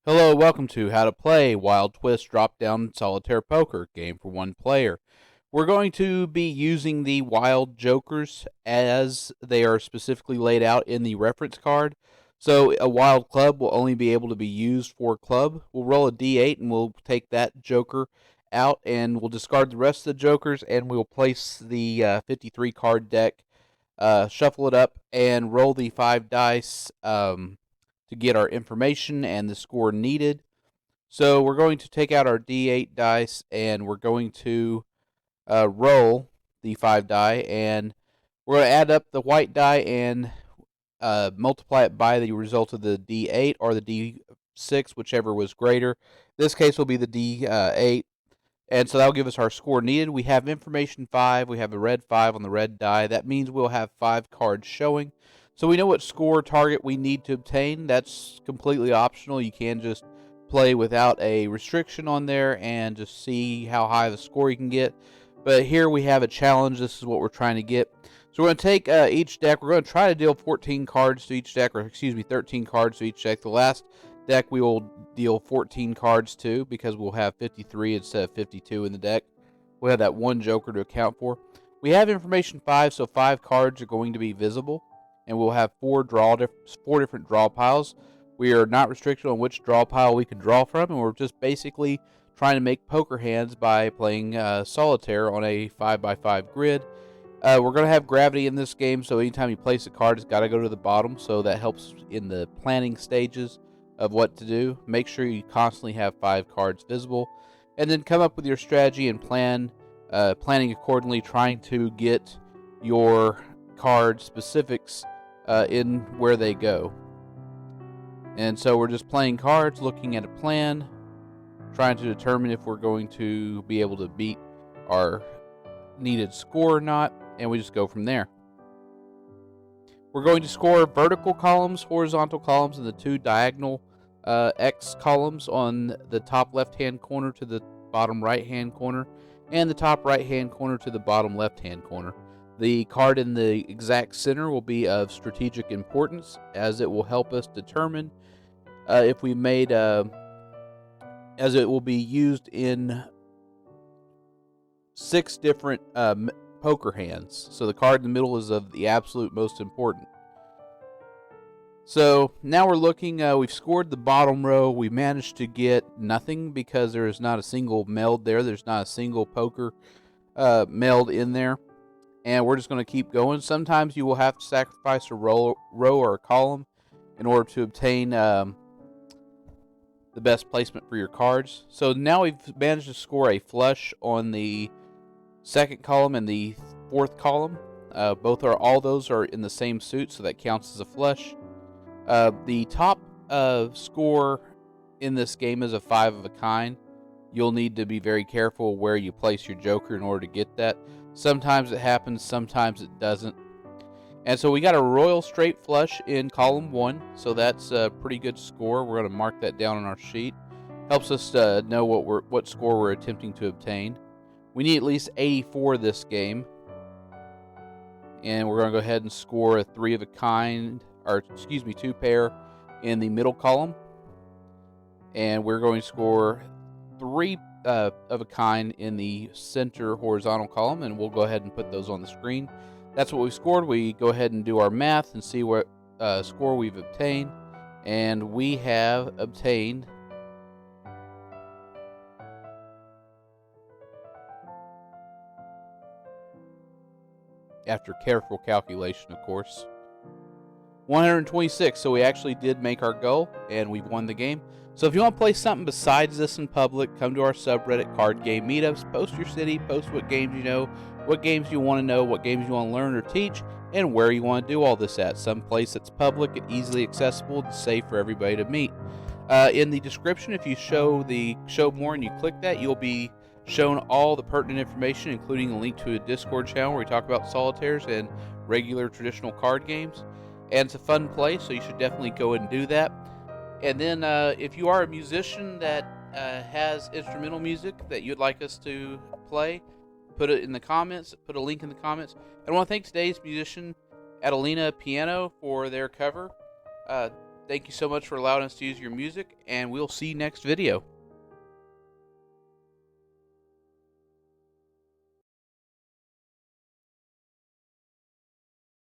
Hello, welcome to How to Play Wild Twist Drop Down Solitaire Poker, game for one player. We're going to be using the wild jokers as they are specifically laid out in the reference card. So a wild club will only be able to be used for club. We'll roll a d8 and we'll take that joker out and we'll discard the rest of the jokers and we'll place the 53 card deck, shuffle it up, and roll the 5 dice. To get our information and the score needed. So we're going to take out our D8 dice and we're going to roll the 5 die, and we're going to add up the white die and multiply it by the result of the D8 or the D6, whichever was greater. This case will be the D8, and so that'll give us our score needed. We have information 5. We have a red 5 on the red die. That means we'll have 5 cards showing. So we know what score target we need to obtain. That's completely optional. You can just play without a restriction on there and just see how high of a score you can get. But here we have a challenge. This is what we're trying to get. So we're going to take each deck. We're going to try to deal 14 cards to each deck, or 13 cards to each deck. The last deck we will deal 14 cards to because we'll have 53 instead of 52 in the deck. We'll have that one joker to account for. We have information 5, so 5 cards are going to be visible, and we'll have 4 different draw piles. We are not restricted on which draw pile we can draw from, and we're just basically trying to make poker hands by playing solitaire on a 5x5 grid. We're going to have gravity in this game, so anytime you place a card, it's got to go to the bottom, so that helps in the planning stages of what to do. Make sure you constantly have 5 cards visible, and then come up with your strategy and planning accordingly, trying to get your card specifics in where they go. And so we're just playing cards, looking at a plan, trying to determine if we're going to be able to beat our needed score or not, and we just go from there. We're going to score vertical columns, horizontal columns, and the 2 diagonal X columns on the top left-hand corner to the bottom right-hand corner, and the top right-hand corner to the bottom left-hand corner. The card in the exact center will be of strategic importance, as it will help us determine if we made, as it will be used in 6 different poker hands. So the card in the middle is of the absolute most important. So now we're looking, we've scored the bottom row. We managed to get nothing because there is not a single meld there. There's not a single poker meld in there. And we're just going to keep going. Sometimes you will have to sacrifice a row or a column in order to obtain the best placement for your cards. So now we've managed to score a flush on the second column and the fourth column. All those are in the same suit, so that counts as a flush. The top score in this game is a 5 of a kind. You'll need to be very careful where you place your joker in order to get that. Sometimes it happens, sometimes it doesn't. And so we got a royal straight flush in column 1, so that's a pretty good score. We're going to mark that down on our sheet. Helps us know what score we're attempting to obtain. We need at least 84 this game. And we're going to go ahead and score a 3 of a kind, 2 pair in the middle column. And we're going to score 3 of a kind in the center horizontal column, and we'll go ahead and put those on the screen. That's what we scored. We go ahead and do our math and see what score we've obtained, and we have obtained after careful calculation, of course, 126. So we actually did make our goal, and we've won the game. So if you want to play something besides this in public, come to our subreddit, Card Game Meetups. Post your city, post what games you know, what games you want to know, what games you want to learn or teach, and where you want to do all this at. Some place that's public and easily accessible and safe for everybody to meet. In the description, if you show more and you click that, you'll be shown all the pertinent information, including a link to a Discord channel where we talk about solitaires and regular traditional card games. And it's a fun place, so you should definitely go and do that. And then if you are a musician that has instrumental music that you'd like us to play, put it in the comments, put a link in the comments. And I want to thank today's musician, Adelina Piano, for their cover. Thank you so much for allowing us to use your music, and we'll see you next video.